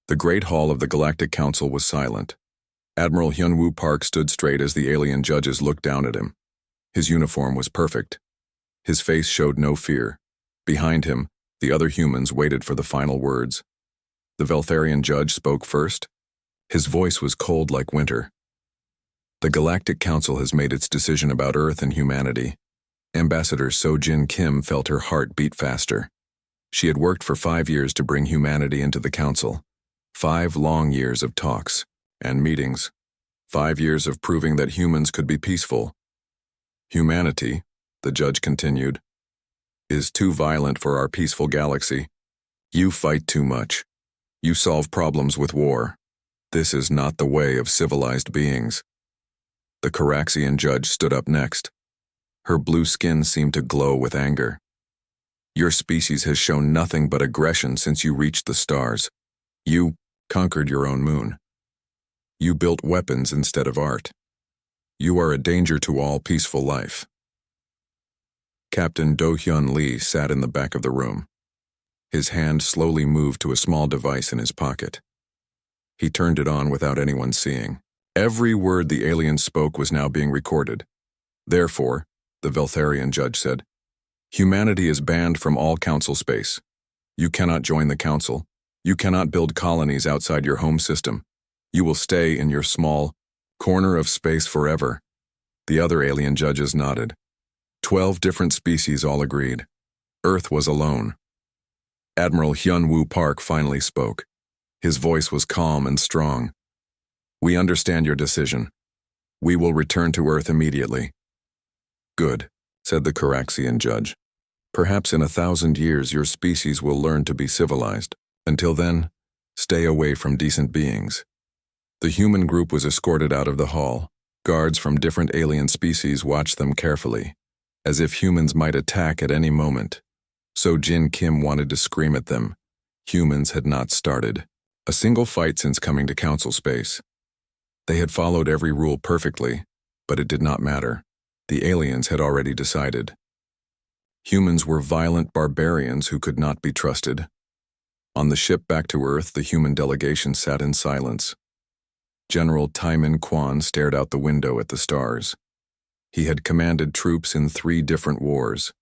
The Great Hall of the Galactic Council was silent. Admiral Hyun-woo Park stood straight as the alien judges looked down at him. His uniform was perfect. His face showed no fear. Behind him, the other humans waited for the final words. The Veltharian judge spoke first. His voice was cold like winter. The Galactic Council has made its decision about Earth and humanity. Ambassador So-Jin Kim felt her heart beat faster. She had worked for 5 years to bring humanity into the Council. 5 long years of talks and meetings. 5 years of proving that humans could be peaceful. Humanity, the judge continued, is too violent for our peaceful galaxy. You fight too much. You solve problems with war. This is not the way of civilized beings. The Caraxian judge stood up next. Her blue skin seemed to glow with anger. Your species has shown nothing but aggression since you reached the stars. You conquered your own moon. You built weapons instead of art. You are a danger to all peaceful life. Captain Do-hyun Lee sat in the back of the room. His hand slowly moved to a small device in his pocket. He turned it on without anyone seeing. Every word the alien spoke was now being recorded. Therefore, the Veltharian judge said, humanity is banned from all council space. You cannot join the council. You cannot build colonies outside your home system. You will stay in your small corner of space forever. The other alien judges nodded. 12 different species all agreed. Earth was alone. Admiral Hyun-woo Park finally spoke. His voice was calm and strong. We understand your decision. We will return to Earth immediately. Good, said the Caraxian judge. Perhaps in 1,000 years your species will learn to be civilized. Until then, stay away from decent beings. The human group was escorted out of the hall. Guards from different alien species watched them carefully, as if humans might attack at any moment. So-Jin Kim wanted to scream at them. Humans had not started a single fight since coming to council space. They had followed every rule perfectly, but it did not matter. The aliens had already decided. Humans were violent barbarians who could not be trusted. On the ship back to Earth, the human delegation sat in silence. General Taimin Kwan stared out the window at the stars. He had commanded troops in 3 different wars.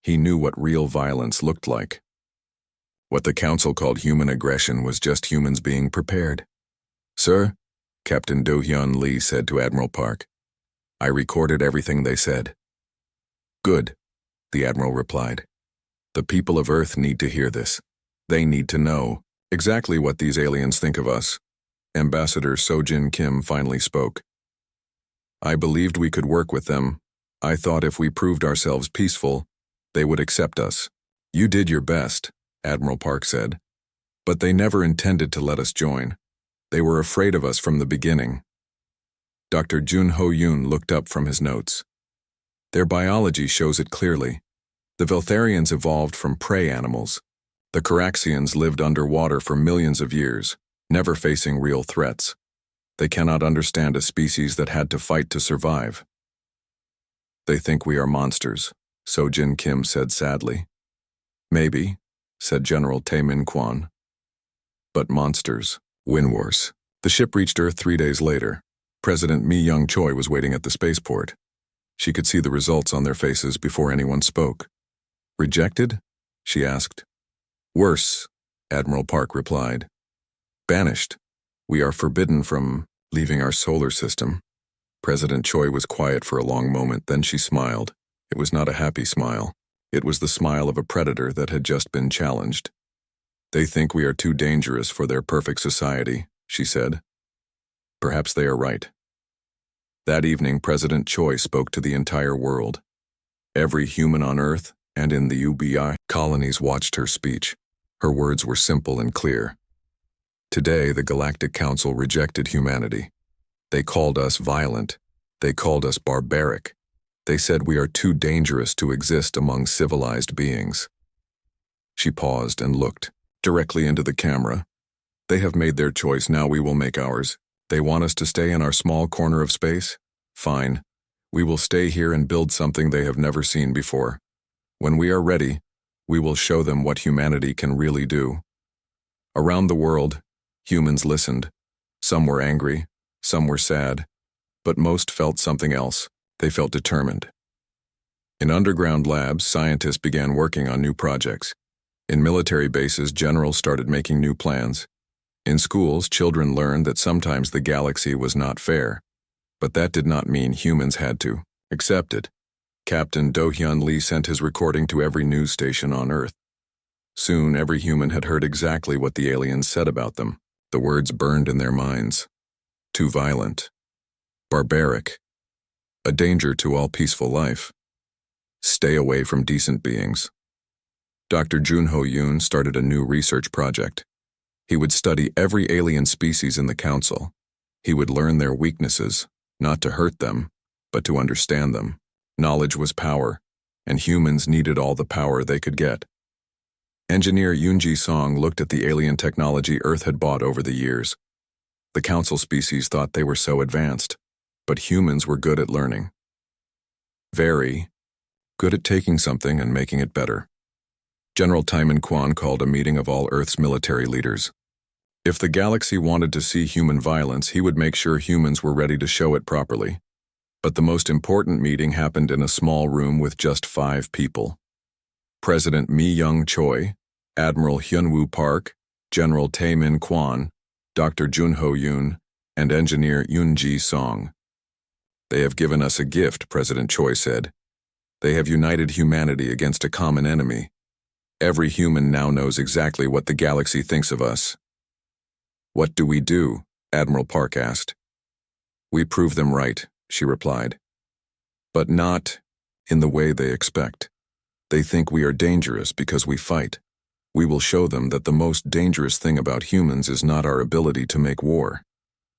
He knew what real violence looked like. What the council called human aggression was just humans being prepared. Sir, Captain Do-hyun Lee said to Admiral Park, I recorded everything they said. Good, the Admiral replied. The people of Earth need to hear this. They need to know exactly what these aliens think of us. Ambassador So-Jin Kim finally spoke. I believed we could work with them. I thought if we proved ourselves peaceful, they would accept us. You did your best, Admiral Park said. But they never intended to let us join. They were afraid of us from the beginning. Dr. Jun Ho-yoon looked up from his notes. Their biology shows it clearly. The Veltharians evolved from prey animals. The Caraxians lived underwater for millions of years, never facing real threats. They cannot understand a species that had to fight to survive. They think we are monsters, So-Jin Kim said sadly. Maybe, said General Taemin Kwan. But monsters win wars. The ship reached Earth 3 days later. President Mi Young Choi was waiting at the spaceport. She could see the results on their faces before anyone spoke. Rejected? She asked. Worse, Admiral Park replied. Banished. We are forbidden from leaving our solar system. President Choi was quiet for a long moment, then she smiled. It was not a happy smile. It was the smile of a predator that had just been challenged. They think we are too dangerous for their perfect society, she said. Perhaps they are right. That evening, President Choi spoke to the entire world. Every human on Earth and in the UBI colonies watched her speech. Her words were simple and clear. Today, the Galactic Council rejected humanity. They called us violent. They called us barbaric. They said we are too dangerous to exist among civilized beings. She paused and looked directly into the camera. They have made their choice, now we will make ours. They want us to stay in our small corner of space? Fine. We will stay here and build something they have never seen before. When we are ready, we will show them what humanity can really do. Around the world, Humans listened. Some were angry, some were sad, but most felt something else. They felt determined. In underground labs, scientists began working on new projects. In military bases, generals started making new plans. In schools, children learned that sometimes the galaxy was not fair. But that did not mean humans had to accept it. Captain Do-hyun Lee sent his recording to every news station on Earth. Soon, every human had heard exactly what the aliens said about them. The words burned in their minds. Too violent. Barbaric. A danger to all peaceful life. Stay away from decent beings. Dr. Junho Yoon started a new research project. He would study every alien species in the Council. He would learn their weaknesses, not to hurt them, but to understand them. Knowledge was power, and humans needed all the power they could get. Engineer Yoon Song looked at the alien technology Earth had bought over the years. The Council species thought they were so advanced, but humans were good at learning. Very good at taking something and making it better. General Taiman Kwan called a meeting of all Earth's military leaders. If the galaxy wanted to see human violence, he would make sure humans were ready to show it properly. But the most important meeting happened in a small room with just 5 people. President Mi Young Choi, Admiral Hyunwoo Park, General Taemin Kwan, Dr. Junho Yoon, and Engineer Yoon Song. They have given us a gift, President Choi said. They have united humanity against a common enemy. Every human now knows exactly what the galaxy thinks of us. What do we do? Admiral Park asked. We prove them right, she replied. But not in the way they expect. They think we are dangerous because we fight. We will show them that the most dangerous thing about humans is not our ability to make war.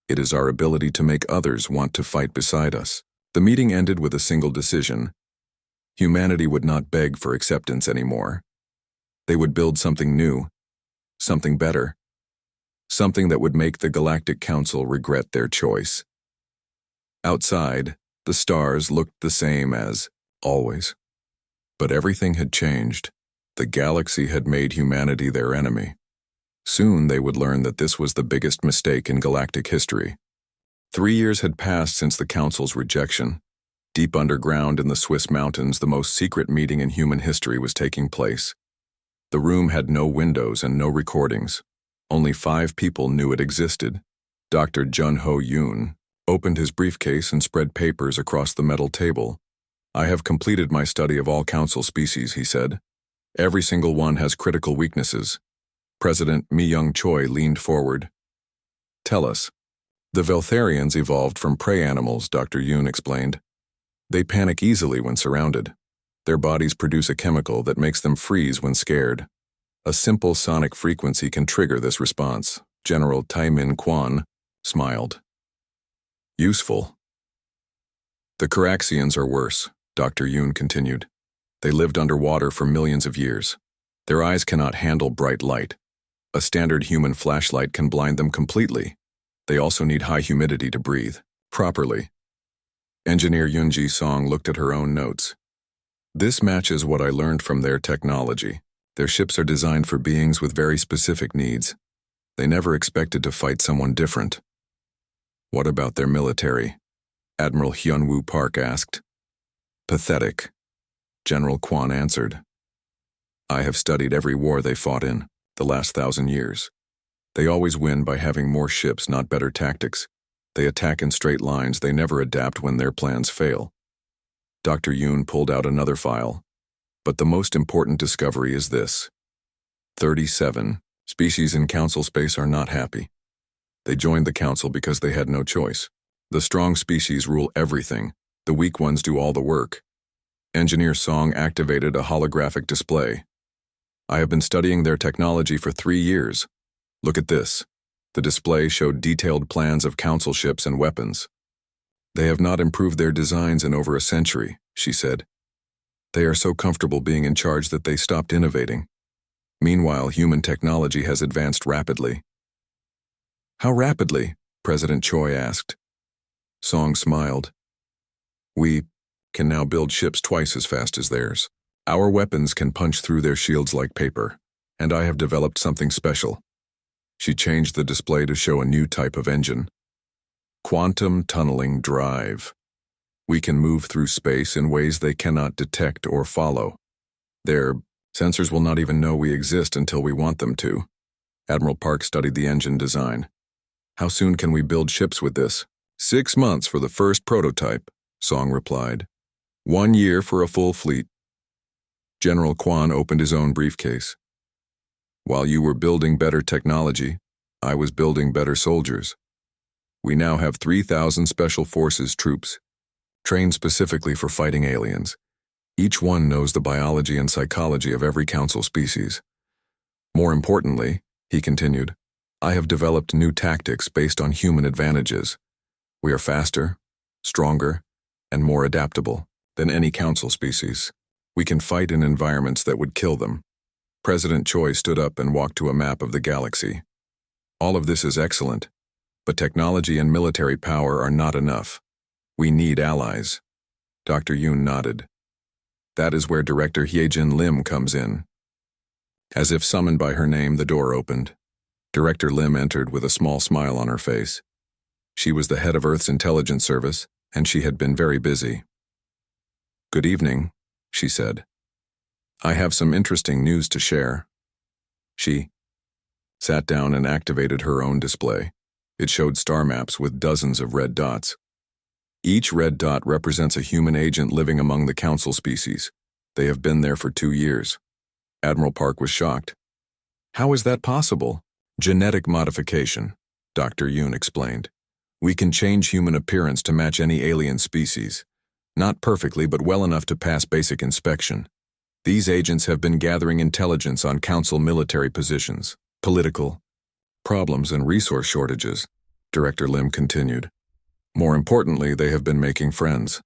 It is our ability to make others want to fight beside us. The meeting ended with a single decision. Humanity would not beg for acceptance anymore. They would build something new, something better, something that would make the Galactic Council regret their choice. Outside, the stars looked the same as always. But everything had changed. The galaxy had made humanity their enemy. Soon they would learn that this was the biggest mistake in galactic history. 3 years had passed since the Council's rejection. Deep underground in the Swiss mountains, the most secret meeting in human history was taking place. The room had no windows and no recordings. Only 5 people knew it existed. Dr. Junho Yoon opened his briefcase and spread papers across the metal table. I have completed my study of all Council species, he said. Every single one has critical weaknesses. President Mi Young Choi leaned forward. Tell us. The Veltharians evolved from prey animals, Dr. Yoon explained. They panic easily when surrounded. Their bodies produce a chemical that makes them freeze when scared. A simple sonic frequency can trigger this response. General Taimin Kwan smiled. Useful. The Caraxians are worse, Dr. Yoon continued. They lived underwater for millions of years. Their eyes cannot handle bright light. A standard human flashlight can blind them completely. They also need high humidity to breathe properly. Engineer Yoon Song looked at her own notes. This matches what I learned from their technology. Their ships are designed for beings with very specific needs. They never expected to fight someone different. What about their military? Admiral Hyunwoo Park asked. Pathetic. General Kwan answered. I have studied every war they fought in, the last 1,000 years. They always win by having more ships, not better tactics. They attack in straight lines, they never adapt when their plans fail. Dr. Yoon pulled out another file. But the most important discovery is this. 37 species in Council space are not happy. They joined the Council because they had no choice. The strong species rule everything. The weak ones do all the work. Engineer Song activated a holographic display. I have been studying their technology for 3 years. Look at this. The display showed detailed plans of Council ships and weapons. They have not improved their designs in over a century, she said. They are so comfortable being in charge that they stopped innovating. Meanwhile, human technology has advanced rapidly. How rapidly? President Choi asked. Song smiled. We can now build ships twice as fast as theirs. Our weapons can punch through their shields like paper, and I have developed something special. She changed the display to show a new type of engine. Quantum tunneling drive. We can move through space in ways they cannot detect or follow. Their sensors will not even know we exist until we want them to. Admiral Park studied the engine design. How soon can we build ships with this? 6 months for the first prototype, Song replied. 1 year for a full fleet. General Quan opened his own briefcase. While you were building better technology, I was building better soldiers. We now have 3,000 Special Forces troops, trained specifically for fighting aliens. Each one knows the biology and psychology of every Council species. More importantly, he continued, I have developed new tactics based on human advantages. We are faster, stronger, and more adaptable than any Council species. We can fight in environments that would kill them. President Choi stood up and walked to a map of the galaxy. All of this is excellent, but technology and military power are not enough. We need allies. Dr. Yoon nodded. That is where Director Hyejin Lim comes in. As if summoned by her name, the door opened. Director Lim entered with a small smile on her face. She was the head of Earth's intelligence service, and she had been very busy. Good evening, she said. I have some interesting news to share. She sat down and activated her own display. It showed star maps with dozens of red dots. Each red dot represents a human agent living among the Council species. They have been there for 2 years. Admiral Park was shocked. How is that possible? Genetic modification, Dr. Yoon explained. We can change human appearance to match any alien species. Not perfectly, but well enough to pass basic inspection. These agents have been gathering intelligence on Council military positions, political problems, and resource shortages, Director Lim continued. More importantly, they have been making friends.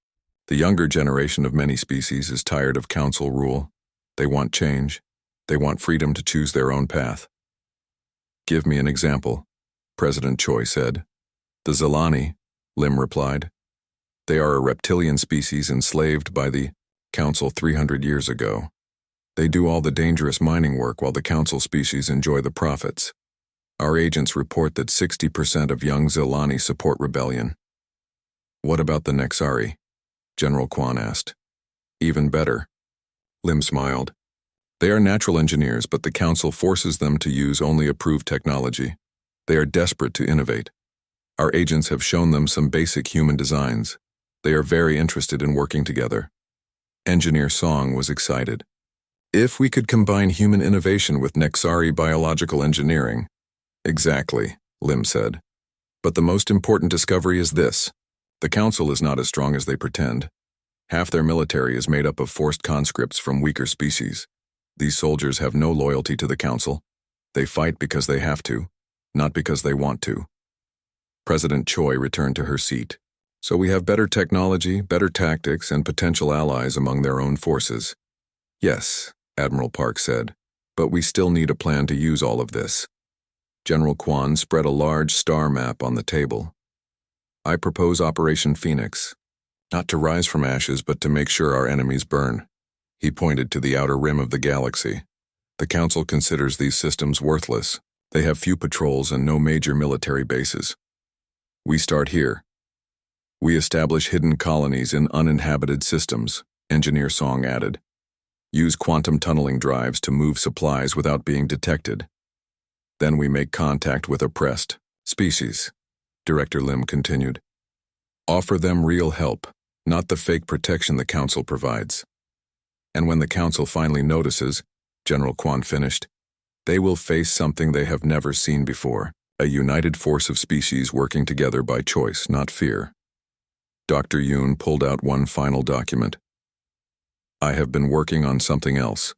The younger generation of many species is tired of Council rule. They want change. They want freedom to choose their own path. Give me an example, President Choi said. The Zilani, Lim replied. They are a reptilian species enslaved by the Council 300 years ago. They do all the dangerous mining work while the Council species enjoy the profits. Our agents report that 60% of young Zilani support rebellion. What about the Nexari? General Quan asked. Even better. Lim smiled. They are natural engineers, but the Council forces them to use only approved technology. They are desperate to innovate. Our agents have shown them some basic human designs. They are very interested in working together. Engineer Song was excited. If we could combine human innovation with Nexari biological engineering. Exactly, Lim said. But the most important discovery is this. The Council is not as strong as they pretend. Half their military is made up of forced conscripts from weaker species. These soldiers have no loyalty to the Council. They fight because they have to, not because they want to. President Choi returned to her seat. So we have better technology, better tactics, and potential allies among their own forces. Yes, Admiral Park said, but we still need a plan to use all of this. General Quan spread a large star map on the table. I propose Operation Phoenix, not to rise from ashes, but to make sure our enemies burn. He pointed to the outer rim of the galaxy. The Council considers these systems worthless. They have few patrols and no major military bases. We start here. We establish hidden colonies in uninhabited systems, Engineer Song added. Use quantum tunneling drives to move supplies without being detected. Then we make contact with oppressed species, Director Lim continued. Offer them real help, not the fake protection the Council provides. And when the Council finally notices, General Quan finished, they will face something they have never seen before, a united force of species working together by choice, not fear. Dr. Yoon pulled out one final document. I have been working on something else,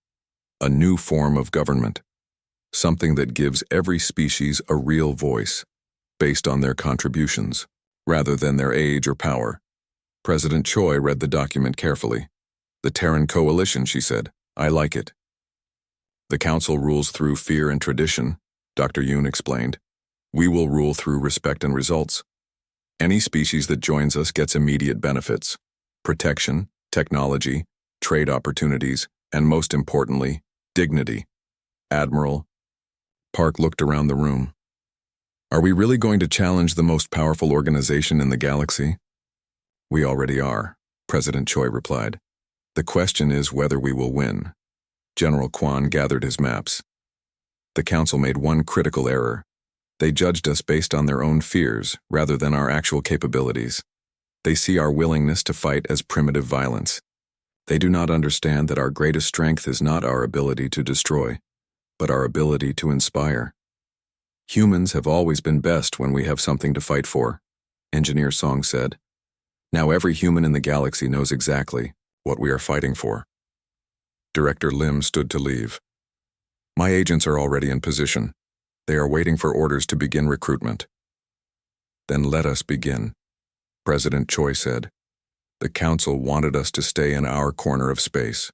a new form of government, something that gives every species a real voice, based on their contributions, rather than their age or power. President Choi read the document carefully. The Terran Coalition, she said. I like it. The Council rules through fear and tradition, Dr. Yoon explained. We will rule through respect and results. Any species that joins us gets immediate benefits, protection, technology, trade opportunities, and most importantly, dignity. Admiral Park looked around the room. Are we really going to challenge the most powerful organization in the galaxy? We already are, President Choi replied. The question is whether we will win. General Kwan gathered his maps. The council made one critical error. They judged us based on their own fears rather than our actual capabilities. They see our willingness to fight as primitive violence. They do not understand that our greatest strength is not our ability to destroy, but our ability to inspire. Humans have always been best when we have something to fight for, Engineer Song said. Now every human in the galaxy knows exactly what we are fighting for. Director Lim stood to leave. My agents are already in position. They are waiting for orders to begin recruitment. Then let us begin, President Choi said. The council wanted us to stay in our corner of space.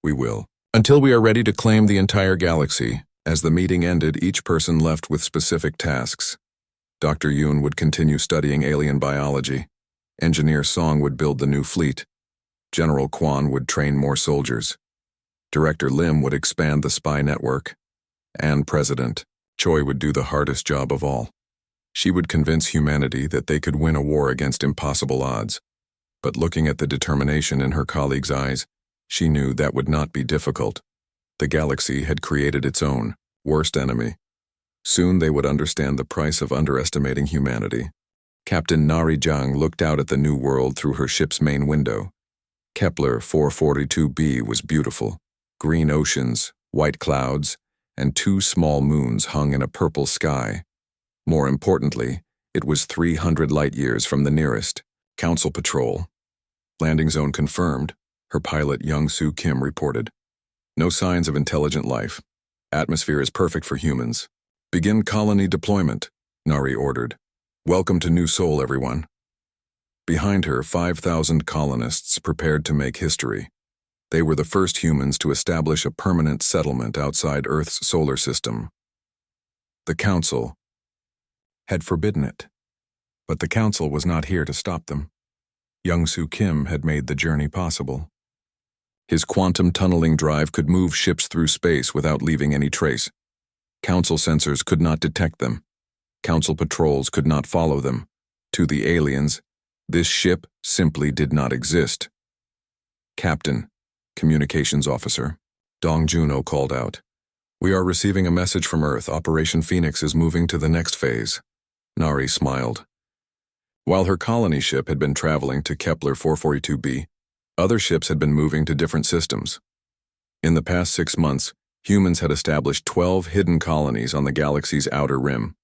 We will. Until we are ready to claim the entire galaxy. As the meeting ended, each person left with specific tasks. Dr. Yoon would continue studying alien biology. Engineer Song would build the new fleet. General Kwan would train more soldiers. Director Lim would expand the spy network. And President Choi would do the hardest job of all. She would convince humanity that they could win a war against impossible odds. But looking at the determination in her colleagues' eyes, she knew that would not be difficult. The galaxy had created its own, worst enemy. Soon they would understand the price of underestimating humanity. Captain Narration looked out at the new world through her ship's main window. Kepler 442b was beautiful. Green oceans, white clouds, and 2 small moons hung in a purple sky. More importantly, it was 300 light-years from the nearest. Council patrol. Landing zone confirmed, her pilot Young-Soo Kim reported. No signs of intelligent life. Atmosphere is perfect for humans. Begin colony deployment, Nari ordered. Welcome to New Seoul, everyone. Behind her, 5,000 colonists prepared to make history. They were the first humans to establish a permanent settlement outside Earth's solar system. The Council had forbidden it, but the Council was not here to stop them. Young-Soo Kim had made the journey possible. His quantum tunneling drive could move ships through space without leaving any trace. Council sensors could not detect them. Council patrols could not follow them. To the aliens, this ship simply did not exist. Captain, Communications Officer, Dong Juno called out. We are receiving a message from Earth. Operation Phoenix is moving to the next phase. Nari smiled. While her colony ship had been traveling to Kepler 442b, other ships had been moving to different systems. In the past 6 months, humans had established 12 hidden colonies on the galaxy's outer rim.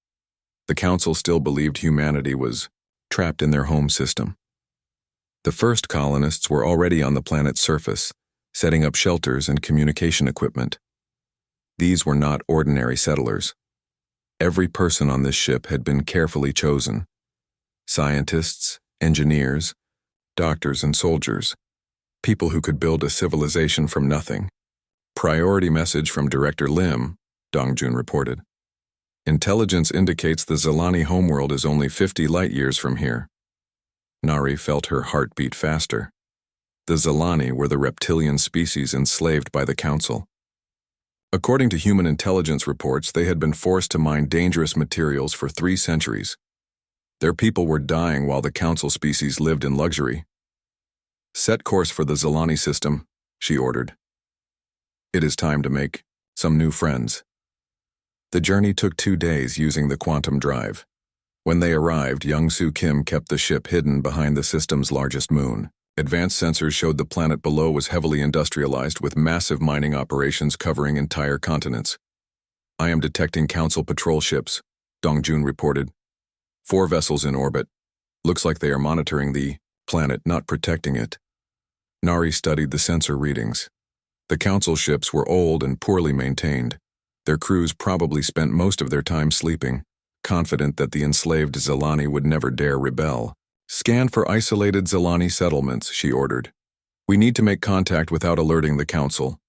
The Council still believed humanity was trapped in their home system. The first colonists were already on the planet's surface, setting up shelters and communication equipment. These were not ordinary settlers. Every person on this ship had been carefully chosen. Scientists, engineers, doctors, and soldiers. People who could build a civilization from nothing. Priority message from Director Lim, Dongjun reported. Intelligence indicates the Zalani homeworld is only 50 light-years from here. Nari felt her heart beat faster. The Zalani were the reptilian species enslaved by the Council. According to human intelligence reports, they had been forced to mine dangerous materials for 3 centuries. Their people were dying while the Council species lived in luxury. Set course for the Zalani system, she ordered. It is time to make some new friends. The journey took 2 days using the quantum drive. When they arrived, Young-Soo Kim kept the ship hidden behind the system's largest moon. Advanced sensors showed the planet below was heavily industrialized with massive mining operations covering entire continents. I am detecting Council patrol ships, Dongjun reported. 4 vessels in orbit. Looks like they are monitoring the planet, not protecting it. Nari studied the sensor readings. The Council ships were old and poorly maintained. Their crews probably spent most of their time sleeping, confident that the enslaved Zalani would never dare rebel. Scan for isolated Zalani settlements, she ordered. We need to make contact without alerting the Council.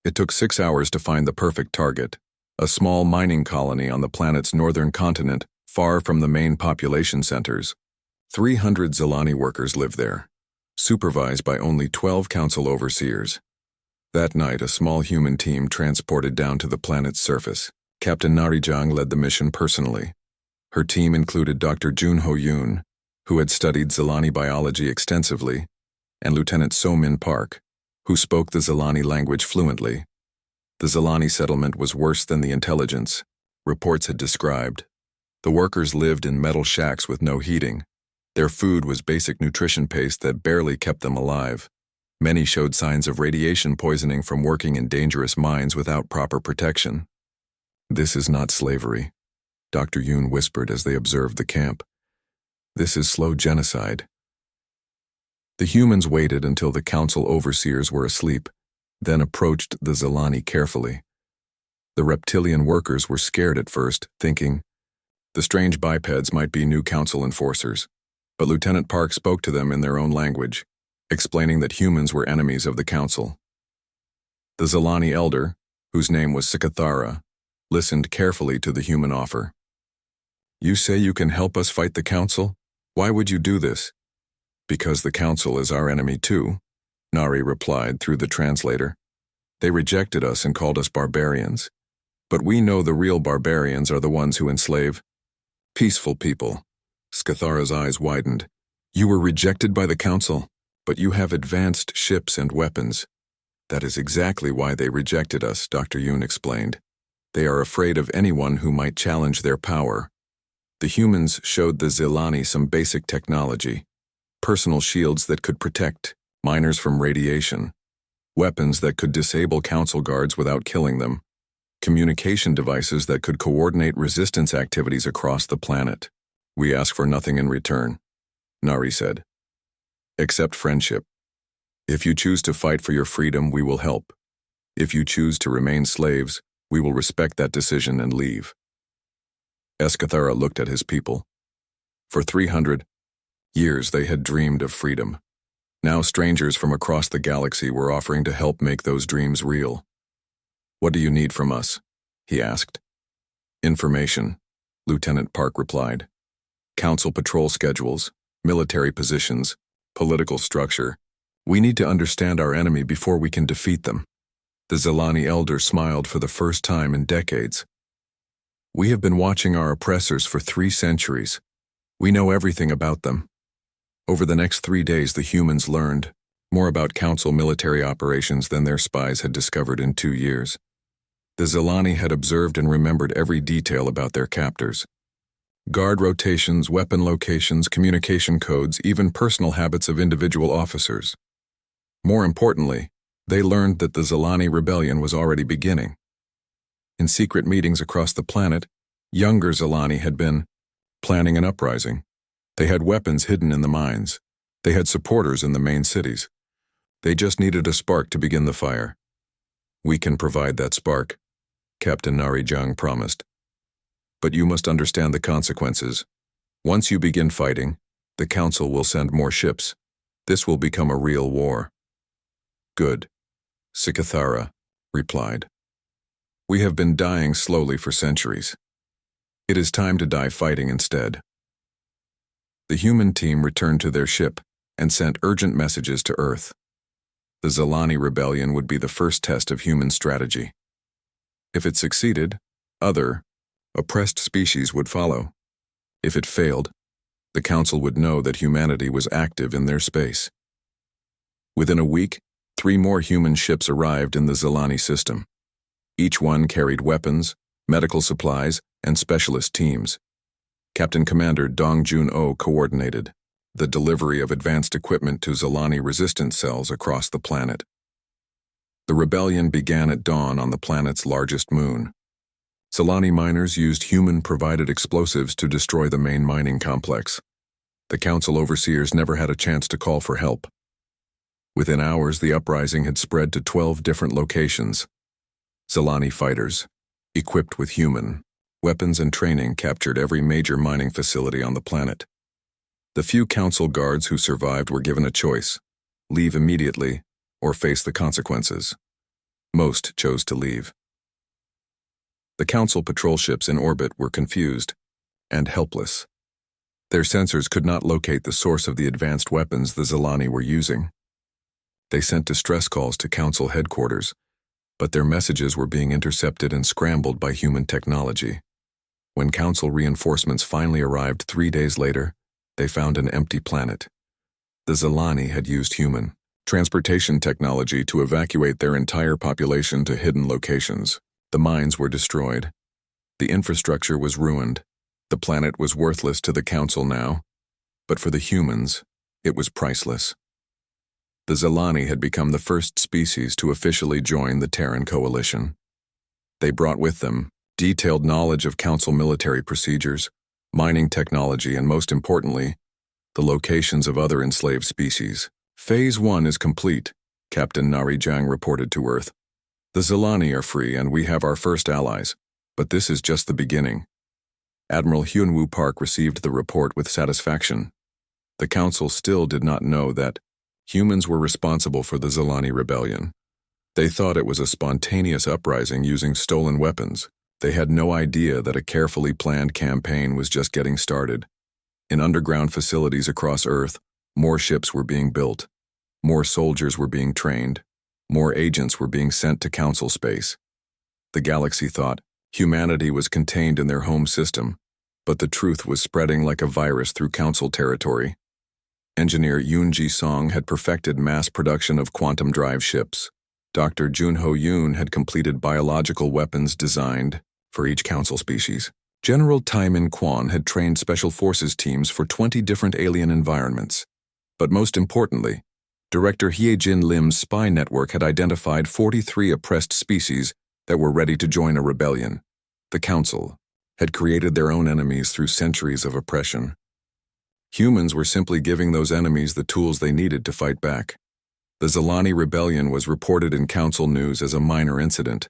It took 6 hours to find the perfect target, a small mining colony on the planet's northern continent, far from the main population centers. 300 Zalani workers live there, supervised by only 12 Council overseers. That night, a small human team transported down to the planet's surface. Captain Narijang led the mission personally. Her team included Dr. Jun Ho-yoon, who had studied Zilani biology extensively, and Lieutenant So-min Park, who spoke the Zilani language fluently. The Zilani settlement was worse than the intelligence, reports had described. The workers lived in metal shacks with no heating. Their food was basic nutrition paste that barely kept them alive. Many showed signs of radiation poisoning from working in dangerous mines without proper protection. "This is not slavery," Dr. Yoon whispered as they observed the camp. "This is slow genocide." The humans waited until the council overseers were asleep, then approached the Zilani carefully. The reptilian workers were scared at first, thinking the strange bipeds might be new council enforcers, but Lieutenant Park spoke to them in their own language, explaining that humans were enemies of the council. The Zilani elder, whose name was Sikathara, listened carefully to the human offer. "You say you can help us fight the council? Why would you do this?" "Because the council is our enemy too," Nari replied through the translator. "They rejected us and called us barbarians. But we know the real barbarians are the ones who enslave peaceful people." Skathara's eyes widened. "You were rejected by the council, but you have advanced ships and weapons." "That is exactly why they rejected us," Dr. Yoon explained. "They are afraid of anyone who might challenge their power." The humans showed the Zilani some basic technology: personal shields that could protect miners from radiation, weapons that could disable council guards without killing them, communication devices that could coordinate resistance activities across the planet. "We ask for nothing in return," Nari said, "except friendship. If you choose to fight for your freedom, we will help. If you choose to remain slaves, we will respect that decision and leave." Escathara looked at his people. For 300 years they had dreamed of freedom. Now strangers from across the galaxy were offering to help make those dreams real. "What do you need from us?" he asked. "Information," Lieutenant Park replied. "Council patrol schedules, military positions, political structure. We need to understand our enemy before we can defeat them." The Zilani elder smiled for the first time in decades. "We have been watching our oppressors for 3 centuries. We know everything about them." Over the next 3 days, the humans learned more about Council military operations than their spies had discovered in 2 years. The Zilani had observed and remembered every detail about their captors. Guard rotations, weapon locations, communication codes, even personal habits of individual officers. More importantly, they learned that the Zilani rebellion was already beginning. In secret meetings across the planet, younger Zilani had been planning an uprising. They had weapons hidden in the mines. They had supporters in the main cities. They just needed a spark to begin the fire. "We can provide that spark," Captain Nari Jung promised. "But you must understand the consequences. Once you begin fighting, the Council will send more ships. This will become a real war." "Good," Sikathara replied. "We have been dying slowly for centuries. It is time to die fighting instead." The human team returned to their ship and sent urgent messages to Earth. The Zilani rebellion would be the first test of human strategy. If it succeeded, other, oppressed species would follow. If it failed, the Council would know that humanity was active in their space. Within a week, 3 more human ships arrived in the Zilani system. Each one carried weapons, medical supplies, and specialist teams. Captain Commander Dong Jun-oh coordinated the delivery of advanced equipment to Zilani resistance cells across the planet. The rebellion began at dawn on the planet's largest moon. Zilani miners used human-provided explosives to destroy the main mining complex. The Council overseers never had a chance to call for help. Within hours, the uprising had spread to 12 different locations. Zilani fighters, equipped with human weapons and training, captured every major mining facility on the planet. The few Council guards who survived were given a choice: leave immediately or face the consequences. Most chose to leave. The Council patrol ships in orbit were confused and helpless. Their sensors could not locate the source of the advanced weapons the Zilani were using. They sent distress calls to Council headquarters, but their messages were being intercepted and scrambled by human technology. When Council reinforcements finally arrived 3 days later, they found an empty planet. The Zilani had used human transportation technology to evacuate their entire population to hidden locations. The mines were destroyed. The infrastructure was ruined. The planet was worthless to the Council now, but for the humans, it was priceless. The Zilani had become the first species to officially join the Terran coalition. They brought with them detailed knowledge of Council military procedures, mining technology, and most importantly, the locations of other enslaved species. Phase 1 is complete, Captain Narration reported to Earth. The Zilani are free and we have our first allies, but this is just the beginning. Admiral Hyunwoo Park received the report with satisfaction. The Council still did not know that humans were responsible for the Zilani rebellion. They thought it was a spontaneous uprising using stolen weapons. They had no idea that a carefully planned campaign was just getting started. In underground facilities across Earth, more ships were being built. More soldiers were being trained. More agents were being sent to Council space. The galaxy thought humanity was contained in their home system, but the truth was spreading like a virus through Council territory. Engineer Yoon Ji-song had perfected mass production of quantum drive ships. Dr. Junho Yoon had completed biological weapons designed for each Council species. General Tai-min Kwan had trained special forces teams for 20 different alien environments. But most importantly, Director Hye-jin Lim's spy network had identified 43 oppressed species that were ready to join a rebellion. The Council had created their own enemies through centuries of oppression. Humans were simply giving those enemies the tools they needed to fight back. The Zilani rebellion was reported in Council news as a minor incident,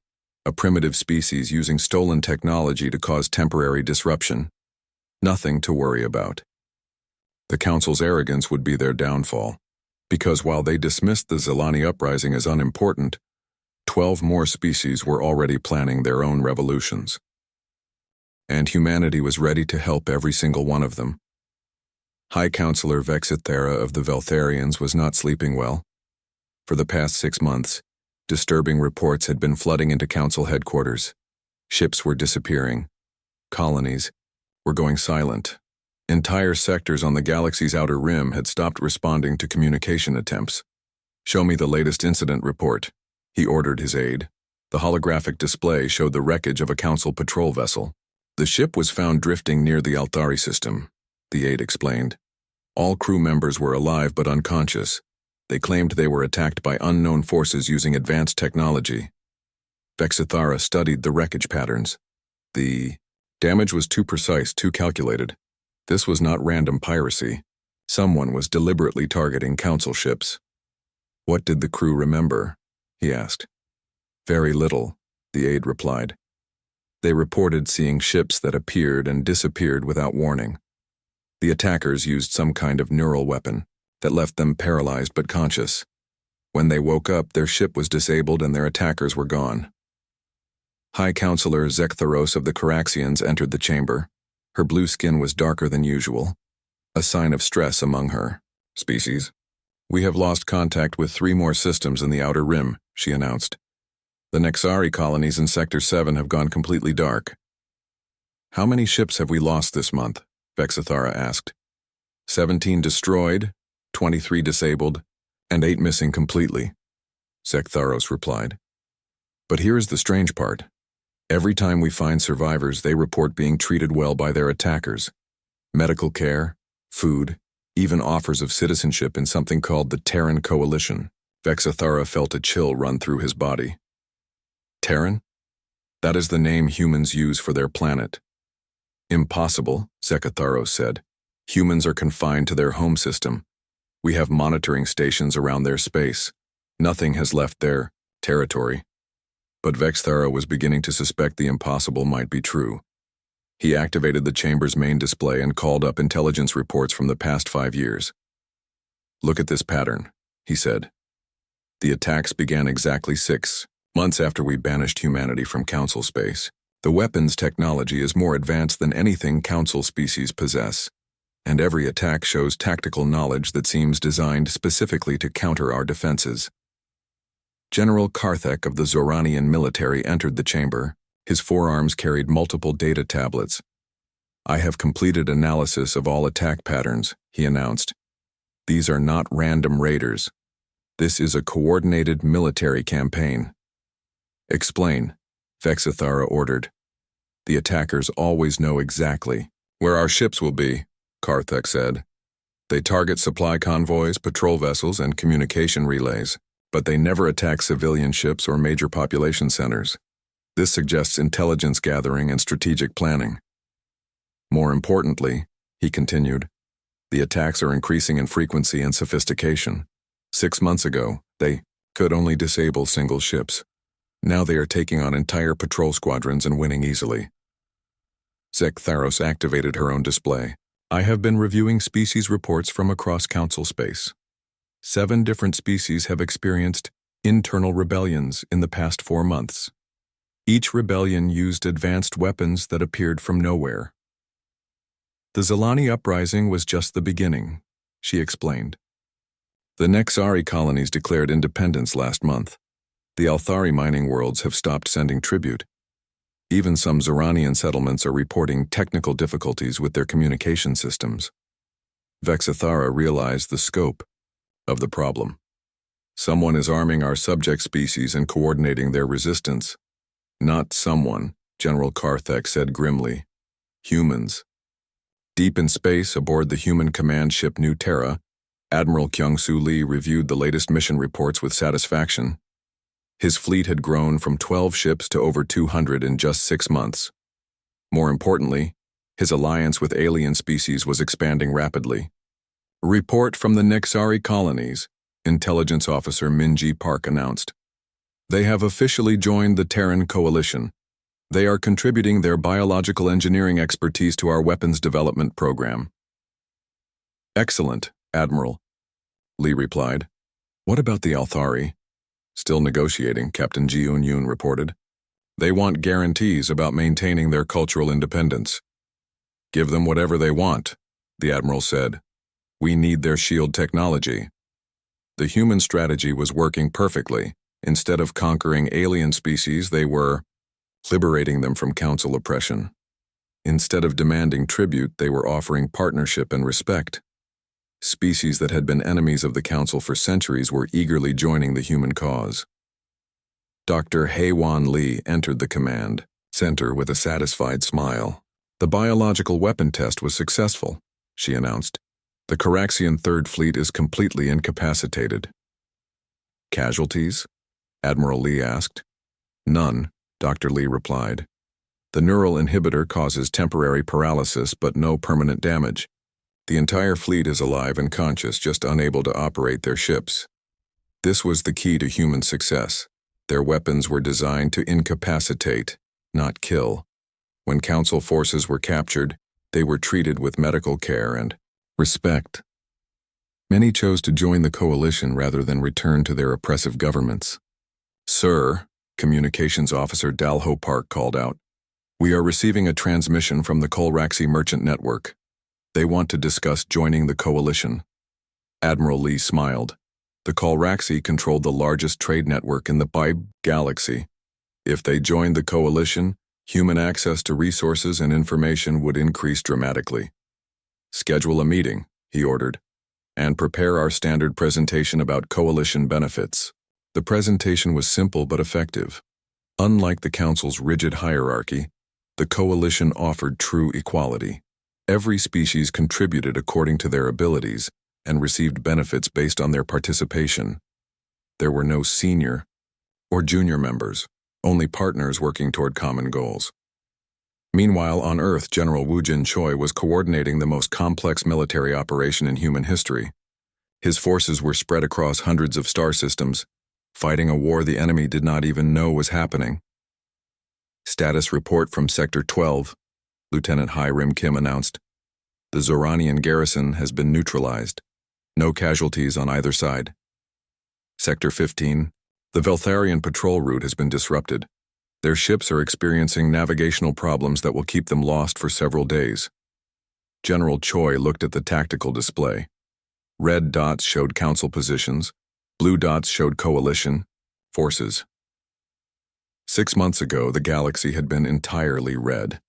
a primitive species using stolen technology to cause temporary disruption. Nothing to worry about. The Council's arrogance would be their downfall, because while they dismissed the Zilani uprising as unimportant, 12 more species were already planning their own revolutions. And humanity was ready to help every single one of them. High Counselor Vexithera of the Veltharians was not sleeping well. For the past 6 months, disturbing reports had been flooding into Council headquarters. Ships were disappearing. Colonies were going silent. Entire sectors on the galaxy's outer rim had stopped responding to communication attempts. "Show me the latest incident report," he ordered his aide. The holographic display showed the wreckage of a Council patrol vessel. The ship was found drifting near the Altari system, the aide explained. All crew members were alive but unconscious. They claimed they were attacked by unknown forces using advanced technology. Vexithara studied the wreckage patterns. The damage was too precise, too calculated. This was not random piracy. Someone was deliberately targeting Council ships. "What did the crew remember?" he asked. "Very little," the aide replied. They reported seeing ships that appeared and disappeared without warning. The attackers used some kind of neural weapon that left them paralyzed but conscious. When they woke up, their ship was disabled and their attackers were gone. High Counselor Zektharos of the Caraxians entered the chamber. Her blue skin was darker than usual, a sign of stress among her species. "We have lost contact with 3 more systems in the Outer Rim," she announced. "The Nexari colonies in Sector 7 have gone completely dark." "How many ships have we lost this month?" Vexithara asked. 17 destroyed, 23 disabled, and 8 missing completely," Zektharos replied. "But here is the strange part. Every time we find survivors, they report being treated well by their attackers. Medical care, food, even offers of citizenship in something called the Terran Coalition." Vexithara felt a chill run through his body. "Terran? That is the name humans use for their planet." "Impossible," Zekatharos said. "Humans are confined to their home system. We have monitoring stations around their space. Nothing has left their territory." But Vexthara was beginning to suspect the impossible might be true. He activated the chamber's main display and called up intelligence reports from the past 5 years. "Look at this pattern," he said. "The attacks began exactly 6 months after we banished humanity from Council space. The weapons technology is more advanced than anything Council species possess, and every attack shows tactical knowledge that seems designed specifically to counter our defenses." General Karthek of the Zoranian military entered the chamber. His forearms carried multiple data tablets, I have completed analysis of all attack patterns, he announced. These are not random raiders. This is a coordinated military campaign. Explain, Vexithara ordered. The attackers always know exactly where our ships will be, Karthek said. They target supply convoys, patrol vessels, and communication relays, but they never attack civilian ships or major population centers. This suggests intelligence gathering and strategic planning. More importantly, he continued, the attacks are increasing in frequency and sophistication. 6 months ago, they could only disable single ships. Now they are taking on entire patrol squadrons and winning easily. Zektharos activated her own display. I have been reviewing species reports from across Council space. 7 different species have experienced internal rebellions in the past 4 months. Each rebellion used advanced weapons that appeared from nowhere. The Zelani uprising was just the beginning, she explained. The Nexari colonies declared independence last month. The Althari mining worlds have stopped sending tribute. Even some Zoranian settlements are reporting technical difficulties with their communication systems. Vexithara realized the scope of the problem. Someone is arming our subject species and coordinating their resistance. Not someone, General Karthek said grimly. Humans. Deep in space, aboard the human command ship New Terra, Admiral Kyung-Soo Lee reviewed the latest mission reports with satisfaction. His fleet had grown from 12 ships to over 200 in just 6 months. More importantly, his alliance with alien species was expanding rapidly. A report from the Nexari colonies, Intelligence Officer Minji Park announced. They have officially joined the Terran Coalition. They are contributing their biological engineering expertise to our weapons development program. Excellent, Admiral, Lee replied. What about the Althari? Still negotiating, Captain Ji-Un Yoon reported. They want guarantees about maintaining their cultural independence. Give them whatever they want, the Admiral said. We need their shield technology. The human strategy was working perfectly. Instead of conquering alien species, they were liberating them from Council oppression. Instead of demanding tribute, they were offering partnership and respect. Species that had been enemies of the Council for centuries were eagerly joining the human cause. Dr. Haewon Lee entered the command center with a satisfied smile. The biological weapon test was successful, she announced. The Caraxian Third Fleet is completely incapacitated. Casualties? Admiral Lee asked. None, Dr. Lee replied. The neural inhibitor causes temporary paralysis but no permanent damage. The entire fleet is alive and conscious, just unable to operate their ships. This was the key to human success. Their weapons were designed to incapacitate, not kill. When Council forces were captured, they were treated with medical care and respect. Many chose to join the coalition rather than return to their oppressive governments. Sir, Communications Officer Dalho Park called out, we are receiving a transmission from the Kolraxi Merchant Network. They want to discuss joining the coalition. Admiral Lee smiled. The Kolraxi controlled the largest trade network in the Bibe galaxy. If they joined the coalition, human access to resources and information would increase dramatically. Schedule a meeting, he ordered, and prepare our standard presentation about coalition benefits. The presentation was simple but effective. Unlike the Council's rigid hierarchy, the coalition offered true equality. Every species contributed according to their abilities and received benefits based on their participation. There were no senior or junior members, only partners working toward common goals. Meanwhile, on Earth, General Wu Jin Choi was coordinating the most complex military operation in human history. His forces were spread across hundreds of star systems, fighting a war the enemy did not even know was happening. Status report from Sector 12, Lieutenant Hai Rim Kim announced. The Zoranian garrison has been neutralized. No casualties on either side. Sector 15, the Veltharian patrol route has been disrupted. Their ships are experiencing navigational problems that will keep them lost for several days. General Choi looked at the tactical display. Red dots showed Council positions. Blue dots showed coalition forces. 6 months ago, the galaxy had been entirely red.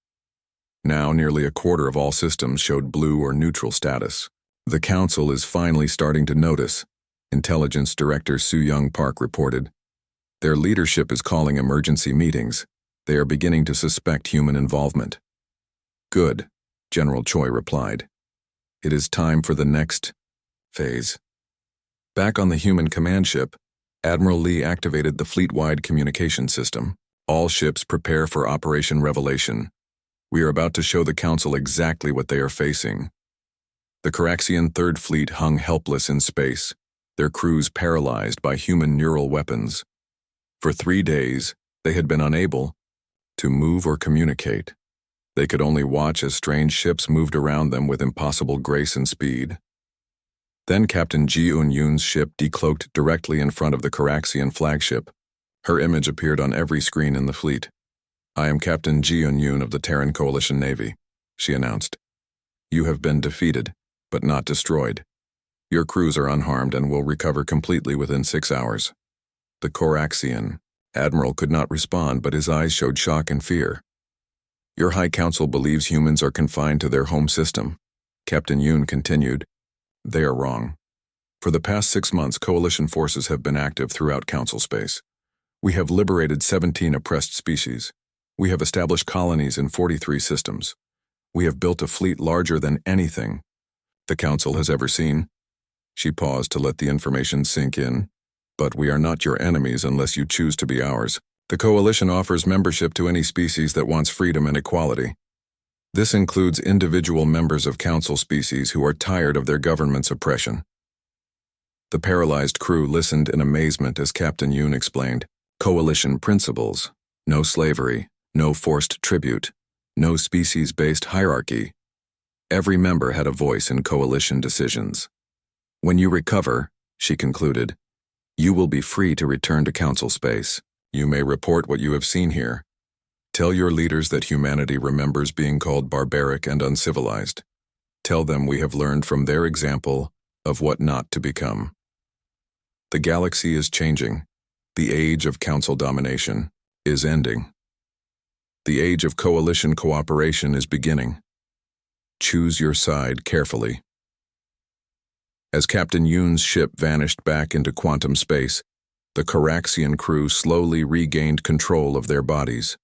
Now nearly a quarter of all systems showed blue or neutral status. The Council is finally starting to notice, Intelligence Director Soo-Young Park reported. Their leadership is calling emergency meetings. They are beginning to suspect human involvement. Good, General Choi replied. It is time for the next phase. Back on the human command ship, Admiral Lee activated the fleet-wide communication system. All ships prepare for Operation Revelation. We are about to show the Council exactly what they are facing. The Caraxian Third Fleet hung helpless in space, their crews paralyzed by human neural weapons. For 3 days, they had been unable to move or communicate. They could only watch as strange ships moved around them with impossible grace and speed. Then Captain Ji Eun-yoon's ship decloaked directly in front of the Caraxian flagship. Her image appeared on every screen in the fleet. "I am Captain Ji Eun-yoon of the Terran Coalition Navy," she announced. "You have been defeated, but not destroyed. Your crews are unharmed and will recover completely within 6 hours." The Caraxian Admiral could not respond, but his eyes showed shock and fear. "Your High Council believes humans are confined to their home system," Captain Yoon continued. "They are wrong. For the past 6 months, Coalition forces have been active throughout Council space. We have liberated 17 oppressed species. We have established colonies in 43 systems. We have built a fleet larger than anything the Council has ever seen." She paused to let the information sink in. "But we are not your enemies unless you choose to be ours. The Coalition offers membership to any species that wants freedom and equality. This includes individual members of Council species who are tired of their government's oppression." The paralyzed crew listened in amazement as Captain Yoon explained. Coalition principles: no slavery, no forced tribute, no species-based hierarchy. Every member had a voice in Coalition decisions. "When you recover," she concluded, "you will be free to return to Council space. You may report what you have seen here. Tell your leaders that humanity remembers being called barbaric and uncivilized. Tell them we have learned from their example of what not to become." The galaxy is changing. The age of Council domination is ending. The age of Coalition cooperation is beginning. Choose your side carefully. As Captain Yoon's ship vanished back into quantum space, the Caraxian crew slowly regained control of their bodies.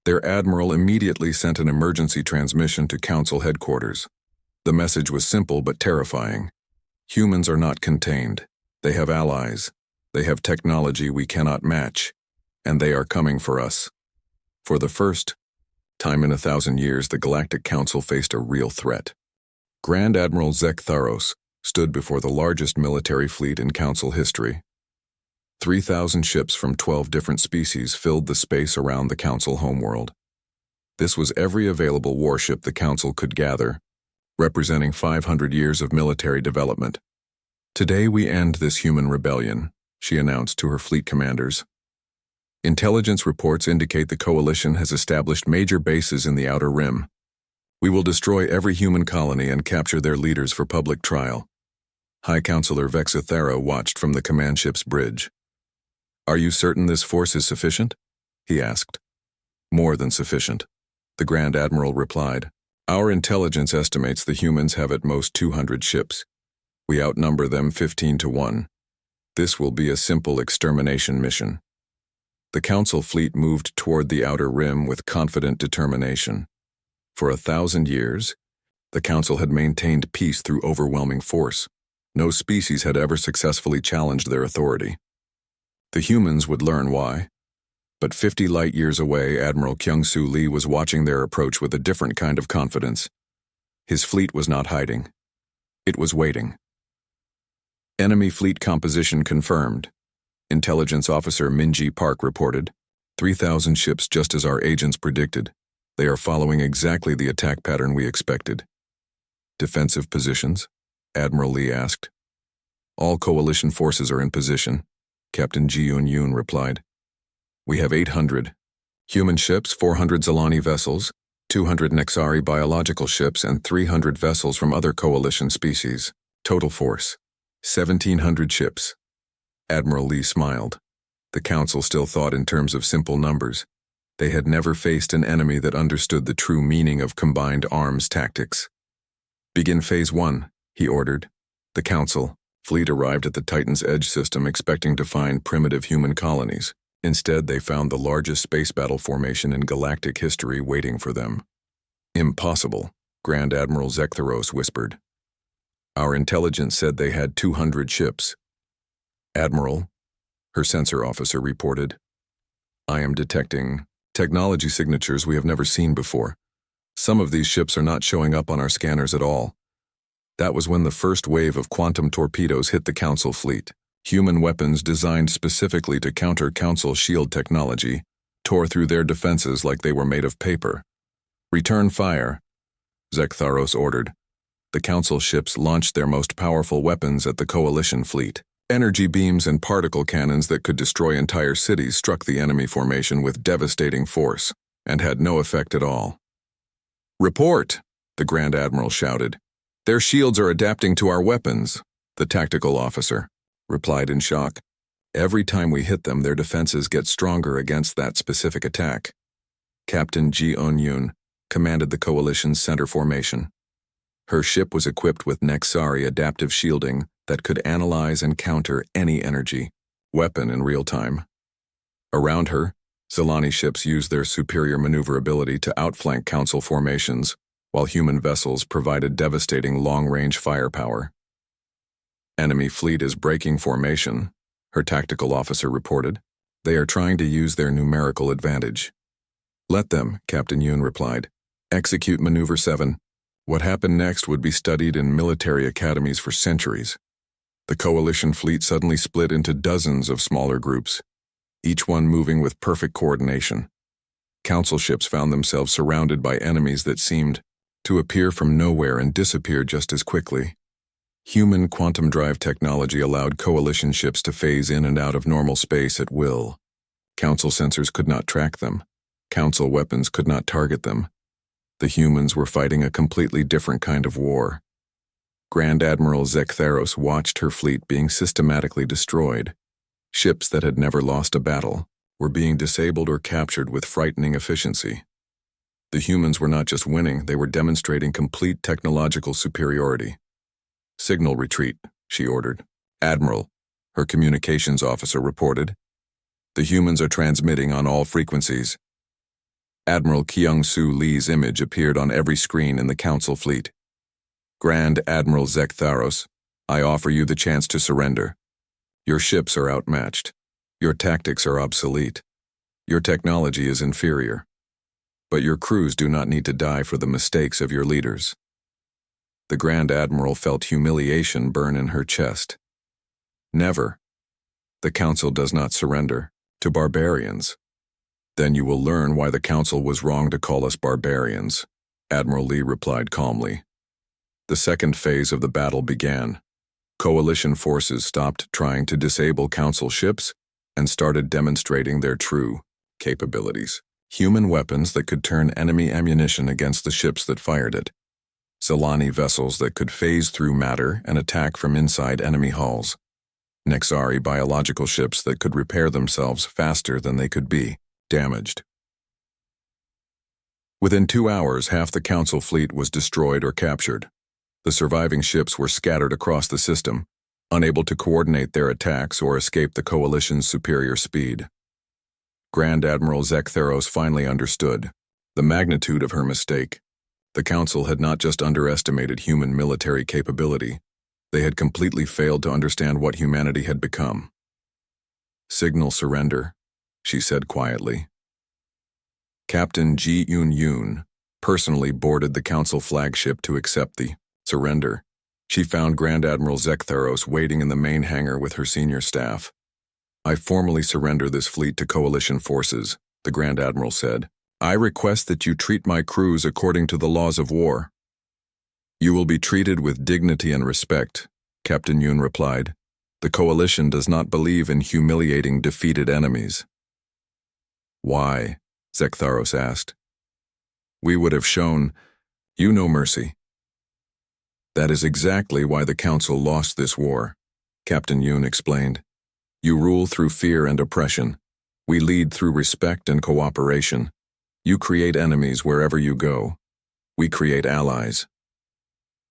Their admiral immediately sent an emergency transmission to Council headquarters. The message was simple but terrifying. Humans are not contained. They have allies. They have technology we cannot match, and they are coming for us. For the first time in 1,000 years, the Galactic Council faced a real threat. Grand Admiral Zek Tharos stood before the largest military fleet in Council history. 3,000 ships from 12 different species filled the space around the Council homeworld. This was every available warship the Council could gather, representing 500 years of military development. "Today we end this human rebellion," she announced to her fleet commanders. "Intelligence reports indicate the Coalition has established major bases in the Outer Rim. We will destroy every human colony and capture their leaders for public trial." High Counselor Vexathera watched from the command ship's bridge. "Are you certain this force is sufficient?" he asked. "More than sufficient," the Grand Admiral replied. "Our intelligence estimates the humans have at most 200 ships. We outnumber them 15 to 1. This will be a simple extermination mission." The Council fleet moved toward the Outer Rim with confident determination. For 1,000 years, the Council had maintained peace through overwhelming force. No species had ever successfully challenged their authority. The humans would learn why. But 50 light-years away, Admiral Kyung-Soo Lee was watching their approach with a different kind of confidence. His fleet was not hiding. It was waiting. Enemy fleet composition confirmed. Intelligence Officer Minji Park reported, 3,000 ships just as our agents predicted. They are following exactly the attack pattern we expected. "Defensive positions?" Admiral Lee asked. "All Coalition forces are in position," Captain Ji Eun-yoon replied. "We have 800 human ships, 400 Zalani vessels, 200 Nexari biological ships, and 300 vessels from other Coalition species. Total force, 1,700 ships." Admiral Lee smiled. The Council still thought in terms of simple numbers. They had never faced an enemy that understood the true meaning of combined arms tactics. "Begin Phase 1, he ordered. The Council fleet arrived at the Titan's Edge system expecting to find primitive human colonies. Instead, they found the largest space battle formation in galactic history waiting for them. "Impossible," Grand Admiral Zektharos whispered. "Our intelligence said they had 200 ships." "Admiral," her sensor officer reported, "I am detecting technology signatures we have never seen before. Some of these ships are not showing up on our scanners at all." That was when the first wave of quantum torpedoes hit the Council fleet. Human weapons designed specifically to counter Council shield technology tore through their defenses like they were made of paper. "Return fire," Zektharos ordered. The Council ships launched their most powerful weapons at the Coalition fleet. Energy beams and particle cannons that could destroy entire cities struck the enemy formation with devastating force and had no effect at all. "Report," the Grand Admiral shouted. "Their shields are adapting to our weapons," the tactical officer replied in shock. "Every time we hit them, their defenses get stronger against that specific attack." Captain Ji Eun-yoon commanded the Coalition's center formation. Her ship was equipped with Nexari adaptive shielding that could analyze and counter any energy weapon in real time. Around her, Zilani ships used their superior maneuverability to outflank Council formations, while human vessels provided devastating long-range firepower. "Enemy fleet is breaking formation," her tactical officer reported. "They are trying to use their numerical advantage." "Let them," Captain Yoon replied. "Execute Maneuver 7. What happened next would be studied in military academies for centuries." The Coalition fleet suddenly split into dozens of smaller groups, each one moving with perfect coordination. Council ships found themselves surrounded by enemies that seemed to appear from nowhere and disappear just as quickly. Human quantum drive technology allowed Coalition ships to phase in and out of normal space at will. Council sensors could not track them. Council weapons could not target them. The humans were fighting a completely different kind of war. Grand Admiral Zektharos watched her fleet being systematically destroyed. Ships that had never lost a battle were being disabled or captured with frightening efficiency. The humans were not just winning, they were demonstrating complete technological superiority. "Signal retreat," she ordered. "Admiral," her communications officer reported. "The humans are transmitting on all frequencies." Admiral Kyung-Soo Lee's image appeared on every screen in the Council fleet. "Grand Admiral Zektharos, I offer you the chance to surrender. Your ships are outmatched. Your tactics are obsolete. Your technology is inferior. But your crews do not need to die for the mistakes of your leaders." The Grand Admiral felt humiliation burn in her chest. "Never. The Council does not surrender to barbarians." "Then you will learn why the Council was wrong to call us barbarians," Admiral Lee replied calmly. The second phase of the battle began. Coalition forces stopped trying to disable Council ships and started demonstrating their true capabilities. Human weapons that could turn enemy ammunition against the ships that fired it. Zilani vessels that could phase through matter and attack from inside enemy hulls. Nexari biological ships that could repair themselves faster than they could be damaged. Within 2 hours, half the Council fleet was destroyed or captured. The surviving ships were scattered across the system, unable to coordinate their attacks or escape the Coalition's superior speed. Grand Admiral Zektharos finally understood the magnitude of her mistake. The Council had not just underestimated human military capability, they had completely failed to understand what humanity had become. "Signal surrender," she said quietly. Captain Ji Eun-yoon personally boarded the Council flagship to accept the surrender. She found Grand Admiral Zektharos waiting in the main hangar with her senior staff. "I formally surrender this fleet to Coalition forces," the Grand Admiral said. "I request that you treat my crews according to the laws of war." "You will be treated with dignity and respect," Captain Yoon replied. "The Coalition does not believe in humiliating defeated enemies." "Why?" Zektharos asked. "We would have shown you no mercy." "That is exactly why the Council lost this war," Captain Yoon explained. "You rule through fear and oppression. We lead through respect and cooperation. You create enemies wherever you go. We create allies.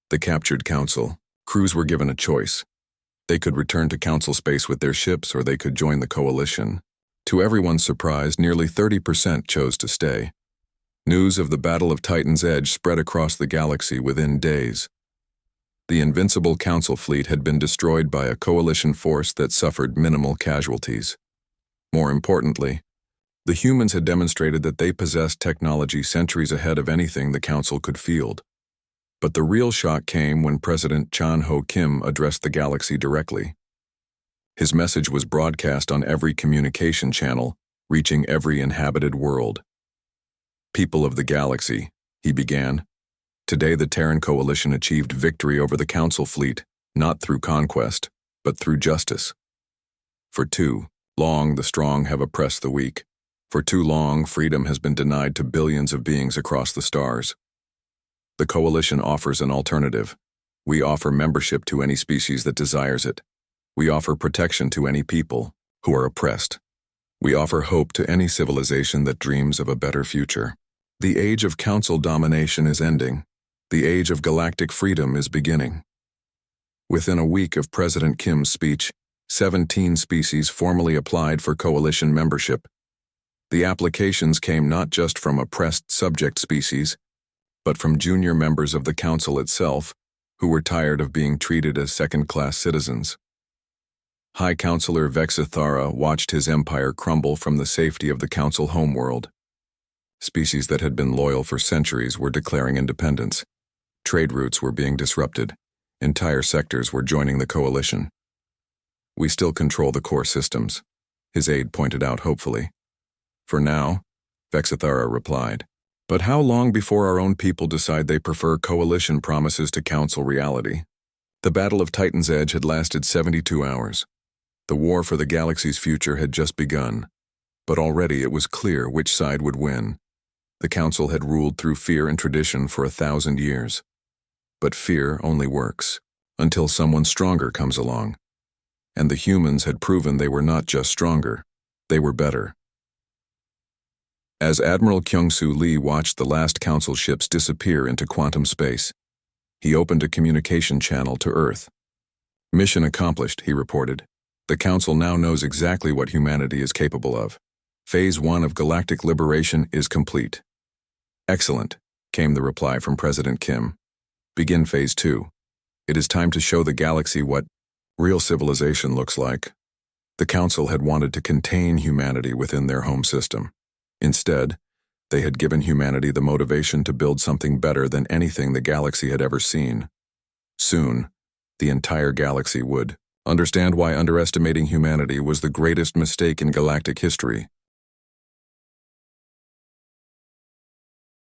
The captured council. Crews were given a choice. They could return to council space with their ships, or they could join the coalition. To everyone's surprise, nearly 30% chose to stay. News of the Battle of Titan's Edge spread across the galaxy within days. The invincible council fleet had been destroyed by a coalition force that suffered minimal casualties. More importantly, the humans had demonstrated that they possessed technology centuries ahead of anything the council could field. But the real shock came when President Chan Ho Kim addressed the galaxy directly. His message was broadcast on every communication channel, reaching every inhabited world. People of the galaxy, he began. Today the Terran Coalition achieved victory over the Council fleet, not through conquest, but through justice. For too long the strong have oppressed the weak. For too long freedom has been denied to billions of beings across the stars. The Coalition offers an alternative. We offer membership to any species that desires it. We offer protection to any people who are oppressed. We offer hope to any civilization that dreams of a better future. The age of council domination is ending. The age of galactic freedom is beginning. Within a week of President Kim's speech, 17 species formally applied for coalition membership. The applications came not just from oppressed subject species, but from junior members of the council itself, who were tired of being treated as second-class citizens. High Counselor Vexithara watched his empire crumble from the safety of the council homeworld. Species that had been loyal for centuries were declaring independence. Trade routes were being disrupted. Entire sectors were joining the coalition. We still control the core systems, his aide pointed out hopefully. For now, Vexithara replied. But how long before our own people decide they prefer coalition promises to council reality? The Battle of Titan's Edge had lasted 72 hours. The war for the galaxy's future had just begun, but already it was clear which side would win. The council had ruled through fear and tradition for 1,000 years. But fear only works until someone stronger comes along. And the humans had proven they were not just stronger, they were better. As Admiral Kyung-Soo Lee watched the last council ships disappear into quantum space, he opened a communication channel to Earth. Mission accomplished, he reported. The council now knows exactly what humanity is capable of. Phase 1 of galactic liberation is complete. Excellent, came the reply from President Kim. Begin Phase 2. It is time to show the galaxy what real civilization looks like. The council had wanted to contain humanity within their home system. Instead, they had given humanity the motivation to build something better than anything the galaxy had ever seen. Soon, the entire galaxy would understand why underestimating humanity was the greatest mistake in galactic history.